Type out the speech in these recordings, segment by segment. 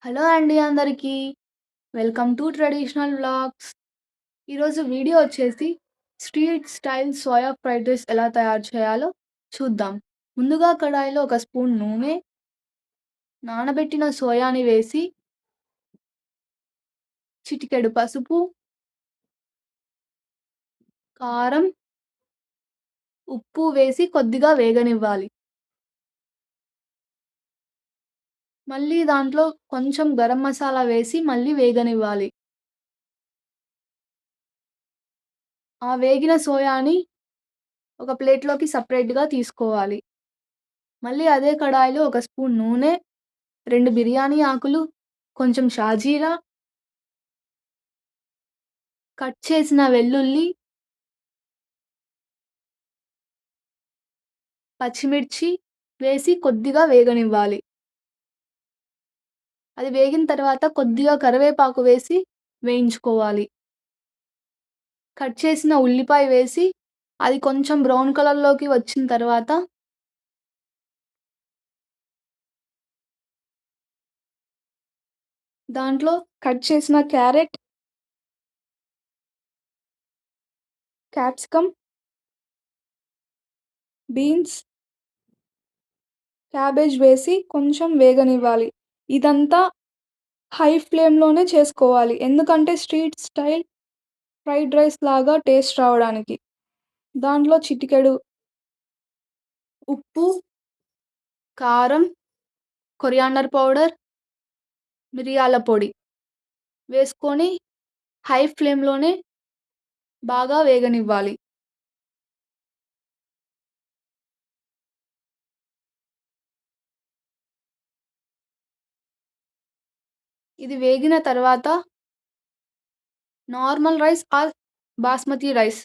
Hello అండి అందరికీ. Welcome to traditional vlogs. ఈరోజు వీడియో వచ్చేసి street style soya fried rice ఎలా తయారు చేయాలో చూద్దాం. ముందుగా కడాయిలో ఒక స్పూన్ నూనె, నానబెట్టిన సోయాని వేసి, చిటికెడు పసుపు, కారం, ఉప్పు వేసి కొద్దిగా వేగనివ్వాలి. మళ్ళీ దాంట్లో కొంచెం గరం మసాలా వేసి మళ్ళీ వేగనివ్వాలి. ఆ వేగిన సోయాని ఒక ప్లేట్‌లోకి సెపరేట్‌గా తీసుకోవాలి. మళ్ళీ అదే కడాయిలో ఒక స్పూన్ నూనె, 2 బిర్యానీ ఆకులు, కొంచెం షాజీరా, కట్ చేసిన వెల్లుల్లి, పచ్చిమిర్చి వేసి కొద్దిగా వేగనివ్వాలి. అది వేగిన తర్వాత కొద్దిగా కరివేపాకు వేసి వేయించుకోవాలి. కట్ చేసిన ఉల్లిపాయ వేసి అది కొంచెం బ్రౌన్ కలర్‌లోకి వచ్చిన తర్వాత దాంట్లో కట్ చేసిన క్యారెట్, క్యాప్సికమ్, బీన్స్, క్యాబేజ్ వేసి కొంచెం వేగనివ్వాలి. ఇదంతా హై ఫ్లేమ్‌లోనే చేసుకోవాలి. ఎందుకంటే స్ట్రీట్ స్టైల్ ఫ్రైడ్ రైస్ లాగా టేస్ట్ రావడానికి. దాంట్లో చిటికెడు ఉప్పు, కారం, కొరియాండర్ పౌడర్, మిరియాల పొడి వేసుకొని హై ఫ్లేమ్‌లోనే బాగా వేగనివ్వాలి. ఇది వేగిన తర్వాత normal rice or basmati rice,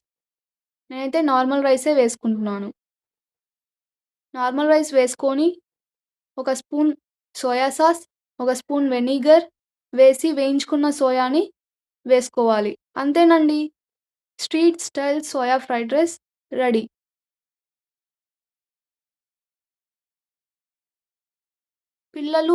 నేనైతే నార్మల్ రైసే వేసుకుంటున్నాను. నార్మల్ రైస్ వేసుకొని ఒక స్పూన్ సోయా సాస్, ఒక స్పూన్ వెనిగర్ వేసి వేయించుకున్న సోయాని వేసుకోవాలి. అంతేనండి. Street style soya fried rice ready. పిల్లలు,